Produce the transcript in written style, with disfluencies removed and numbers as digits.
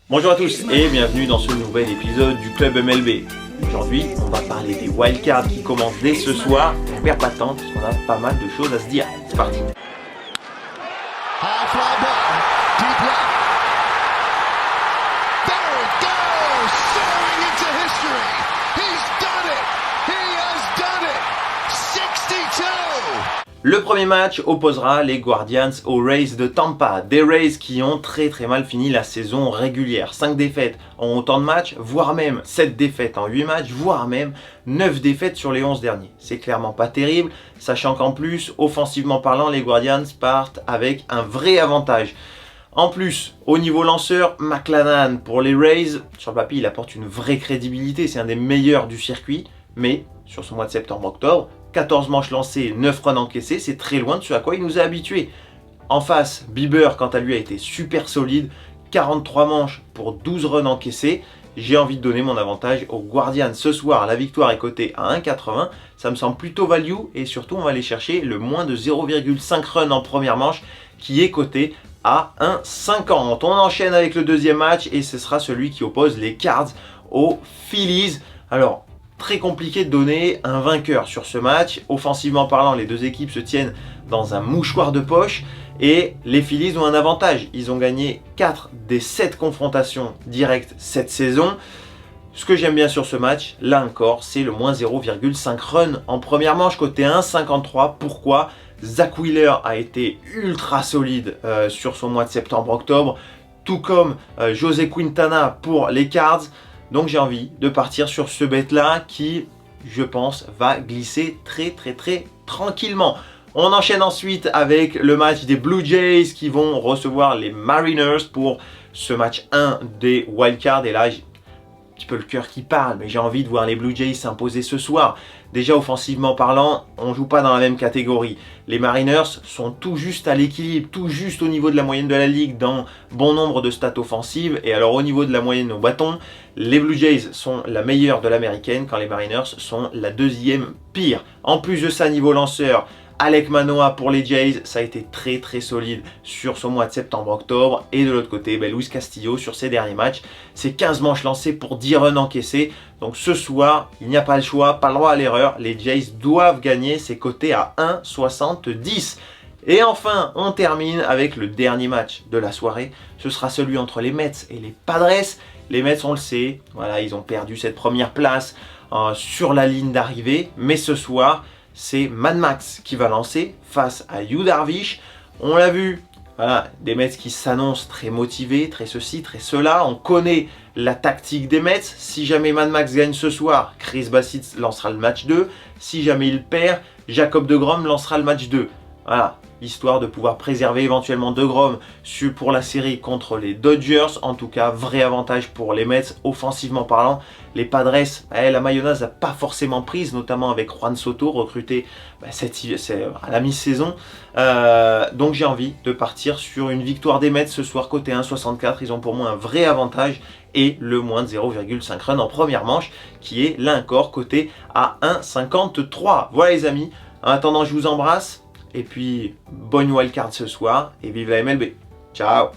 Bonjour à tous et bienvenue dans ce nouvel épisode du Club MLB. Aujourd'hui, on va parler des wildcards qui commencent dès ce soir. On perd pas de temps parce qu'on a pas mal de choses à se dire. C'est parti. Le premier match opposera les Guardians aux Rays de Tampa, des Rays qui ont très mal fini la saison régulière. 5 défaites en autant de matchs, voire même 7 défaites en 8 matchs, voire même 9 défaites sur les 11 derniers. C'est clairement pas terrible, sachant qu'en plus, offensivement parlant, les Guardians partent avec un vrai avantage. En plus, au niveau lanceur, McClanahan pour les Rays, sur le papier il apporte une vraie crédibilité, c'est un des meilleurs du circuit, mais sur ce mois de septembre-octobre, 14 manches lancées, 9 runs encaissés, c'est très loin de ce à quoi il nous a habitués. En face, Bieber, quant à lui, a été super solide, 43 manches pour 12 runs encaissés. J'ai envie de donner mon avantage aux Guardians. Ce soir, la victoire est cotée à 1,80, ça me semble plutôt value, et surtout on va aller chercher le moins de 0,5 runs en première manche, qui est coté à 1,50. On enchaîne avec le deuxième match, et ce sera celui qui oppose les Cards aux Phillies. Alors, très compliqué de donner un vainqueur sur ce match. Offensivement parlant, les deux équipes se tiennent dans un mouchoir de poche et les Phillies ont un avantage. Ils ont gagné 4 des 7 confrontations directes cette saison. Ce que j'aime bien sur ce match, là encore, c'est le moins 0,5 run en première manche, côté 1,53. Pourquoi ? Zach Wheeler a été ultra solide sur son mois de septembre-octobre, tout comme José Quintana pour les Cards. Donc j'ai envie de partir sur ce bet là qui, je pense, va glisser très tranquillement. On enchaîne ensuite avec le match des Blue Jays qui vont recevoir les Mariners pour ce match 1 des wildcards. Et là, j'ai un petit peu le cœur qui parle, mais j'ai envie de voir les Blue Jays s'imposer ce soir. Déjà offensivement parlant, on ne joue pas dans la même catégorie. Les Mariners sont tout juste à l'équilibre, tout juste au niveau de la moyenne de la ligue dans bon nombre de stats offensives. Et alors au niveau de la moyenne au bâton, les Blue Jays sont la meilleure de l'américaine quand les Mariners sont la deuxième pire. En plus de ça, niveau lanceur, Alek Manoah pour les Jays, ça a été très solide sur son mois de septembre-octobre. Et de l'autre côté, Luis Castillo sur ses derniers matchs, c'est 15 manches lancées pour 10 runs encaissés. Donc ce soir, il n'y a pas le choix, pas le droit à l'erreur. Les Jays doivent gagner, c'est coté à 1,70. Et enfin, on termine avec le dernier match de la soirée. Ce sera celui entre les Mets et les Padres. Les Mets, on le sait, voilà, ils ont perdu cette première place sur la ligne d'arrivée. Mais ce soir, c'est Mad Max qui va lancer face à Yu Darvish. On l'a vu, voilà, des Mets qui s'annoncent très motivés, très ceci, très cela. On connaît la tactique des Mets. Si jamais Mad Max gagne ce soir, Chris Bassitt lancera le match 2. Si jamais il perd, Jacob deGrom lancera le match 2. Voilà, histoire de pouvoir préserver éventuellement deGrom pour la série contre les Dodgers. En tout cas, vrai avantage pour les Mets, offensivement parlant. Les Padres, la mayonnaise n'a pas forcément prise, notamment avec Juan Soto, recruté à la mi-saison. Donc j'ai envie de partir sur une victoire des Mets ce soir, côté 1,64. Ils ont pour moi un vrai avantage et le moins de 0,5 run en première manche, qui est là encore coté à 1,53. Voilà les amis, en attendant je vous embrasse. Et puis, bonne wildcard ce soir et vive la MLB. Ciao!